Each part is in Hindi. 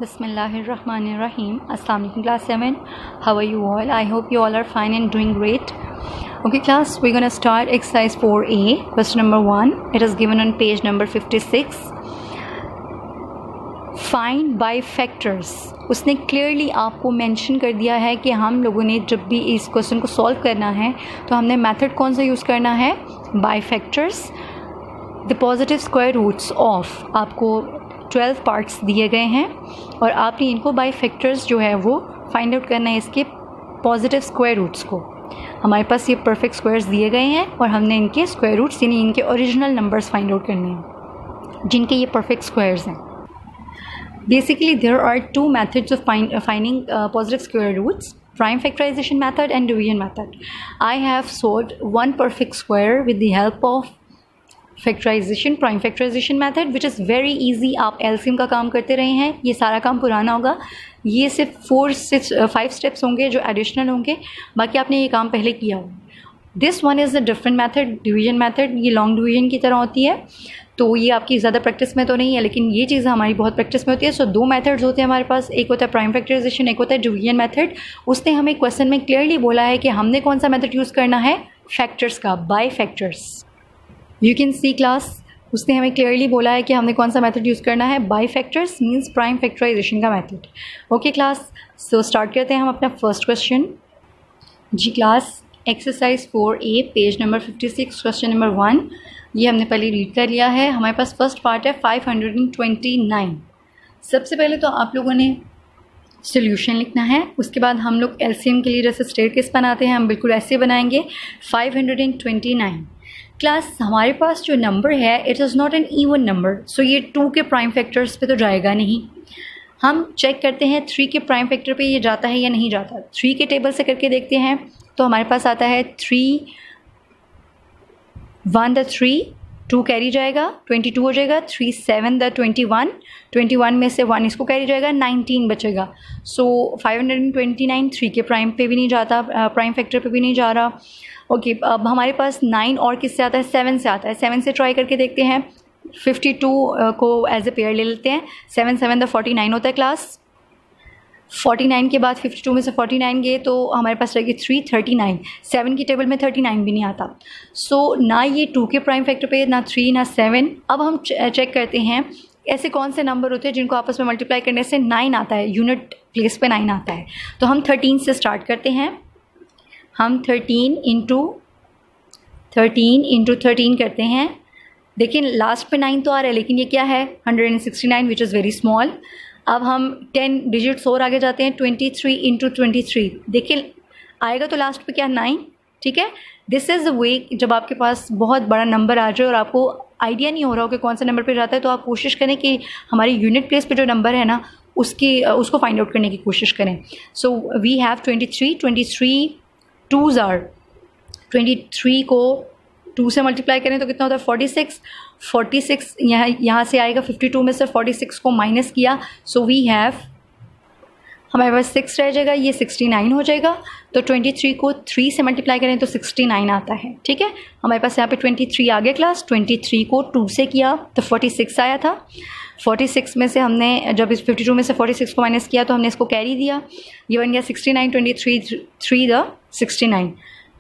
Bismillahirrahmanirrahim. Assalamu alaikum class 7. How are you all? I hope you all are fine and doing great. Okay class, we're going to start exercise 4A. Question number 1. It is given on page number 56. Find by factors. उसने क्लियरली आपको मेंशन कर दिया है कि हम लोगों ने जब भी इस क्वेश्चन को सॉल्व करना है तो हमने मेथड कौन सा यूज़ करना है, by factors. The positive square roots of आपको 12 पार्ट्स दिए गए हैं और आपने इनको बाय फैक्टर्स जो है वो फाइंड आउट करना है, इसके पॉजिटिव स्क्वायर रूट्स को. हमारे पास ये परफेक्ट स्क्वायर्स दिए गए हैं और हमने इनके स्क्वायर रूट्स यानी इनके ओरिजिनल नंबर्स फाइंड आउट करने हैं जिनके ये परफेक्ट स्क्वायर्स हैं. Basically, there are two methods of finding positive square roots: prime factorization method and division method. I have solved one perfect square with the help of prime factorization method, which is very easy. आप LCM का काम करते रहे हैं, ये सारा काम पुराना होगा. ये सिर्फ 5 स्टेप्स होंगे जो एडिशनल होंगे, बाकी आपने ये काम पहले किया हो. This one is a different method, division method. ये लॉन्ग डिवीजन की तरह होती है, तो ये आपकी ज़्यादा प्रैक्टिस में तो नहीं है, लेकिन ये चीज़ हमारी बहुत प्रैक्टिस में होती है. सो 2 मेथड्स होते हैं हमारे पास, एक होता है प्राइम फैक्टराइजेशन, एक होता है डिवीजन मेथड. उसने हमें क्वेश्चन में क्लियरली बोला है कि हमने कौन सा मेथड यूज़ करना है, फैक्टर्स का, by factors. You can see class, उसने हमें क्लियरली बोला है कि हमने कौन सा मेथड यूज़ करना है, by factors means prime factorization का method. Okay class, so start करते हैं हम अपना फर्स्ट क्वेश्चन. जी class, exercise 4A page number 56 question number 1. ये हमने पहले रीड कर लिया है. हमारे पास फर्स्ट पार्ट है 529. सबसे पहले तो आप लोगों ने सॉल्यूशन लिखना है, उसके बाद हम लोग एलसीएम के लिए जैसे स्टेयरकेस बनाते हैं हम बिल्कुल ऐसे बनाएंगे. 529 क्लास, हमारे पास जो नंबर है it is not an even number, so ये 2 के प्राइम फैक्टर्स पे तो जाएगा नहीं. हम चेक करते हैं 3 के प्राइम फैक्टर पे ये जाता है या नहीं जाता. 3 के टेबल से करके देखते हैं तो हमारे पास आता है 3 1 द 3, 2 कैरी जाएगा, 22 हो जाएगा. 3 7 द 21, 21 में से 1 इसको कैरी जाएगा, 19 बचेगा. सो 529 3 के प्राइम पे भी नहीं जाता, प्राइम फैक्टर पे भी नहीं जा रहा. ओके, अब हमारे पास 9 और किससे आता है, 7 से आता है. 7 से ट्राई करके देखते हैं. 52 को एज ए पेयर ले लेते हैं. 7 7 द 49 होता है क्लास. 49 के बाद 52 में से 49 गए तो हमारे पास रहेगी 339. 7 की टेबल में 39 भी नहीं आता. सो ना ये 2 के प्राइम फैक्टर पे, ना 3 ना 7. अब हम चेक करते हैं ऐसे कौन से नंबर होते हैं जिनको आपस में मल्टीप्लाई करने से 9 आता है, यूनिट प्लेस पे 9 आता है. तो हम 13 से स्टार्ट करते हैं. हम 13 इंटू 13 करते हैं. देखिए लास्ट पे 9 तो आ रहा है, लेकिन ये क्या है, 169 विच इज़ वेरी स्मॉल. अब हम 10 डिजिट्स और आगे जाते हैं. 23 इंटू 23, देखिए आएगा तो लास्ट पे क्या, 9. ठीक है, दिस इज़ द वे. जब आपके पास बहुत बड़ा नंबर आ जाए और आपको आइडिया नहीं हो रहा हो कि कौन सा नंबर पे जाता है, तो आप कोशिश करें कि हमारी यूनिट प्लेस पे जो नंबर है ना उसको फाइंड आउट करने की कोशिश करें. So we have 23 2s are 23 को 2 से मल्टीप्लाई करें तो कितना होता है, 46 यहाँ से आएगा. 52 में से 46 को माइनस किया, सो वी हैव, हमारे पास 6 रह जाएगा, ये 69 हो जाएगा. तो 23 को 3 से मल्टीप्लाई करें तो 69 आता है. ठीक है, हमारे पास यहाँ पे 23 आ गया क्लास. 23 को 2 से किया तो 46 आया था. 46 में से हमने जब इस 52 में से 46 को माइनस किया तो हमने इसको कैरी दिया, ये बन गया 69. 23 3 द 69,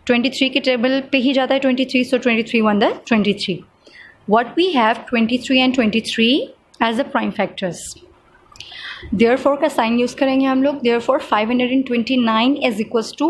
23 के टेबल पे ही जाता है 23, सो 23 1 the 23. What we have 23 and 23 as the prime factors. Therefore का साइन यूज़ करेंगे हम लोग. Therefore 529 is equals to,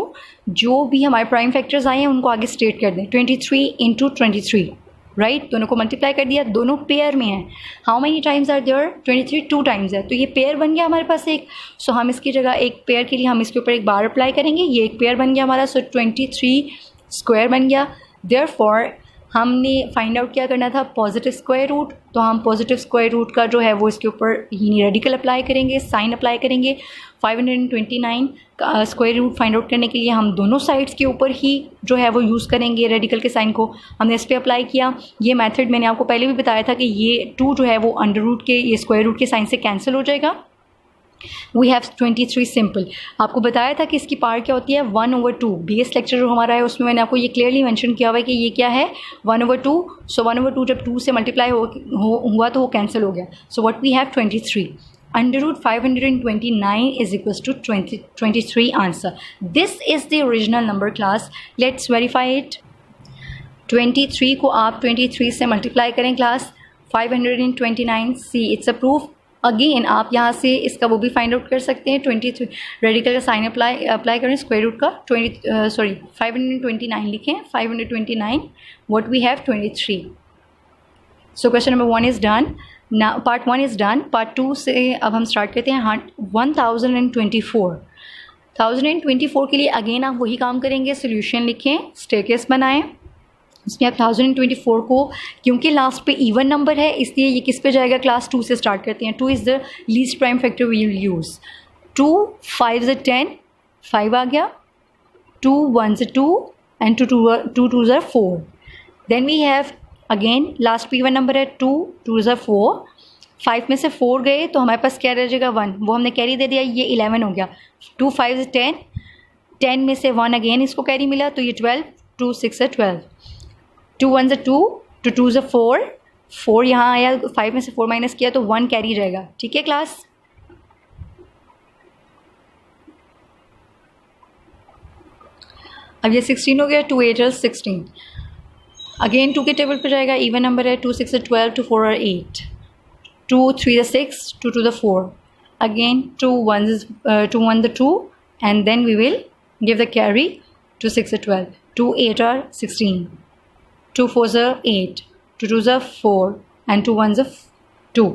जो भी हमारे प्राइम फैक्टर्स आए हैं उनको आगे स्टेट कर दें. 23 इंटू 23, राइट, दोनों को मल्टीप्लाई कर दिया, दोनों पेयर में हैं. How many times are there, 23 2 times है, तो ये पेयर बन गया हमारे पास एक. सो हम इसकी जगह एक पेयर के लिए हम इसके ऊपर एक बार अप्लाई करेंगे, ये एक पेयर बन गया हमारा. सो 23 स्क्वायर बन गया. देयरफॉर हमने फाइंड आउट क्या करना था, पॉजिटिव स्क्वायर रूट. तो हम पॉजिटिव स्क्वायर रूट का जो है वो इसके ऊपर ही रेडिकल अप्लाई करेंगे, साइन अप्लाई करेंगे. 529 का स्क्वायर रूट फाइंड आउट करने के लिए हम दोनों साइड्स के ऊपर ही जो है वो यूज़ करेंगे रेडिकल के साइन को. हमने इस पर अप्लाई किया. ये मेथड मैंने आपको पहले भी बताया था कि ये 2 जो है वो अंडर रूट के, ये स्क्वायर रूट के साइन से कैंसिल हो जाएगा. We have 23 simple. आपको बताया था कि इसकी पावर क्या होती है, 1/2. बेस लेक्चर जो हमारा है उसमें मैंने आपको ये क्लियरली मेंशन किया हुआ है कि ये क्या है, 1/2. सो 1/2 जब 2 से मल्टीप्लाई हुआ तो वो कैंसिल हो गया. So what we have 23. under root 529 is equals to 23 answer. This is the original number class. Let's verify it. 23 को आप 23 से मल्टीप्लाई करें class 529. See it's a proof. Again आप यहाँ से इसका वो भी फाइंड आउट कर सकते हैं. 23 रेडिकल का साइन अप्लाई करें स्क्वायर रूट का 529 लिखें. 529 what we have 23. So question number 1 is done. ना पार्ट 1 इज़ डन. पार्ट 2 से अब हम स्टार्ट करते हैं. 1024 के लिए अगेन आप वही काम करेंगे. सोल्यूशन लिखें, स्टेयरकेस बनाएं. इसमें आप 1024 को, क्योंकि लास्ट पे इवन नंबर है इसलिए ये किस पे जाएगा, क्लास 2 से स्टार्ट करते हैं. 2 is the least prime factor we will use. 2 5 is 10, 5 आ गया. 2 1 is 2 and 2 2s are 4. Then we have again last पे इवन नंबर है 2 2s are 4. 5 में से 4 गए तो हमारे पास क्या रह जाएगा 1. वो हमने कैरी दे दिया, ये 11 हो गया. 2 5 is 10, 10 में से 1 अगेन इसको कैरी मिला तो ये 12. 2 6 है 12. 2 1 is 2, 2 2 is 4, 4 यहाँ आया. 5 में से 4 माइनस किया तो 1 कैरी रहेगा. ठीक है क्लास. अब ये 16 हो गया. 2 8 is 16. अगेन 2 के टेबल पे जाएगा. इवन नंबर है. 2 6 is 12, 2 4 are 8, 2 3 is 6, 2 2 is 4. Again 2 1 is 2 1 is 2 and then we will give the carry. 2 6 is 12, 2 8 are 16, 2 4s are 8, 2 2s are 4 and 2 1s are 2.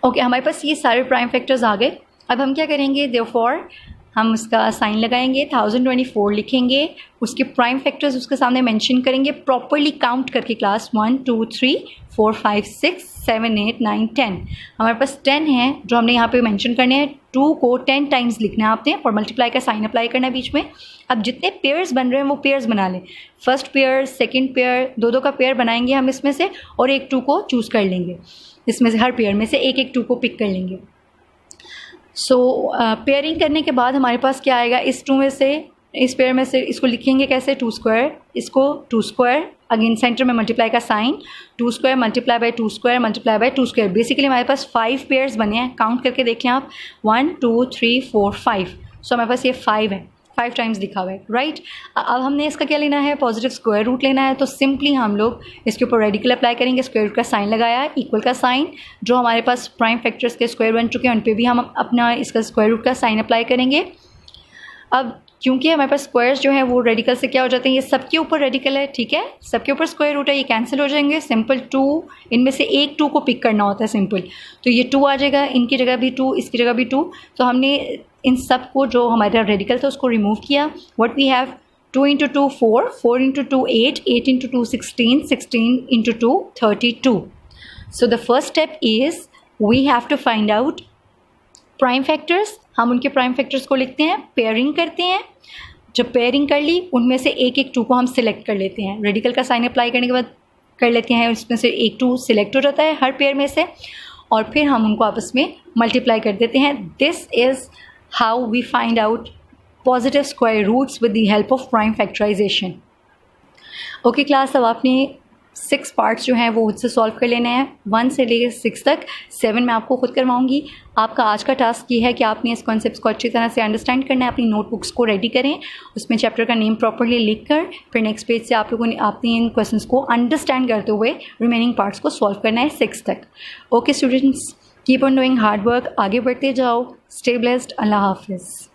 Okay, हमारे पास ये सारे प्राइम फैक्टर्स आ गए. अब हम क्या करेंगे, देयरफॉर हम उसका साइन लगाएंगे. 1024 लिखेंगे. उसके प्राइम फैक्टर्स उसके सामने मेंशन करेंगे. प्रॉपरली काउंट करके क्लास 1 2 3 4 5 6 7 8 9 10. हमारे पास 10 हैं जो हमने यहाँ पे मेंशन करने हैं. 2 को 10 टाइम्स लिखना है आपने और मल्टीप्लाई का साइन अप्लाई करना है बीच में. अब जितने पेयर्स बन रहे हैं वो पेयर्स बना लें. फर्स्ट पेयर, सेकंड पेयर, दो का पेयर बनाएंगे हम इसमें से और एक 2 को चूज़ कर लेंगे. इसमें से हर पेयर में से एक 2 को पिक कर लेंगे. सो पेयरिंग करने के बाद हमारे पास क्या आएगा, इस 2 में से, इस पेयर में से इसको लिखेंगे कैसे, 2 स्क्वायर, इसको 2 स्क्वायर, अगेन सेंटर में मल्टीप्लाई का sign, 2 square multiply by 2 square multiply by 2 square. Basically हमारे पास 5 पेयर्स बने हैं. काउंट करके देखें आप, 1 2 3 4 5. सो हमारे पास ये 5 है. 5 टाइम्स लिखा हुआ है, राइट. अब हमने इसका क्या लेना है, पॉजिटिव स्क्वायर रूट लेना है. तो सिंपली हम लोग इसके ऊपर रेडिकल अप्लाई करेंगे. स्क्वायर रूट का साइन लगाया है, इक्वल का साइन. जो हमारे पास प्राइम फैक्टर्स के स्क्वायर बन चुके हैं उन पे भी हम अपना इसका स्क्वायर रूट का साइन अप्लाई करेंगे. अब क्योंकि हमारे पास स्क्वायर्स जो हैं वो रेडिकल से क्या हो जाते हैं, ये सबके ऊपर रेडिकल है. ठीक है, सबके ऊपर स्क्वायर रूट है, ये कैंसिल हो जाएंगे. सिंपल 2, इनमें से एक 2 को पिक करना होता है सिंपल. तो ये 2 आ जाएगा, इनकी जगह भी 2, इसकी जगह भी 2. तो हमने इन सब को जो हमारा रेडिकल था उसको रिमूव किया. What we have, 2 into 2 4, 4 into 2 8, 8 into 2 16, 16 into 2 32. So the first step is we have to find out prime factors. हम उनके प्राइम फैक्टर्स को लिखते हैं, पेयरिंग करते हैं. जब पेयरिंग कर ली उनमें से एक 2 को हम सिलेक्ट कर लेते हैं. रेडिकल का साइन अप्लाई करने के बाद कर लेते हैं, उसमें से एक 2 सिलेक्ट हो जाता है हर पेयर में से और फिर हम उनको आपस में मल्टीप्लाई कर देते हैं. This is how we find out positive square roots with the help of prime factorization. Okay class, अब आपने 6 पार्ट्स जो हैं वो मुझसे सॉल्व कर लेने हैं, 1 से लेकर 6 तक. 7 मैं आपको खुद करवाऊंगी. आपका आज का टास्क ये है कि आपने इस कॉन्सेप्ट्स को अच्छी तरह से अंडरस्टैंड करना है. अपनी नोटबुक्स को रेडी करें, उसमें चैप्टर का नेम प्रॉपरली लिख कर फिर नेक्स्ट पेज से आप लोगों ने अपने इन क्वेश्चंस को अंडरस्टैंड करते हुए रिमेनिंग पार्ट्स को सॉल्व करना है 6 तक. Okay students, keep on doing hard work. आगे बढ़ते जाओ. Stay blessed. अल्लाह हाफिज़.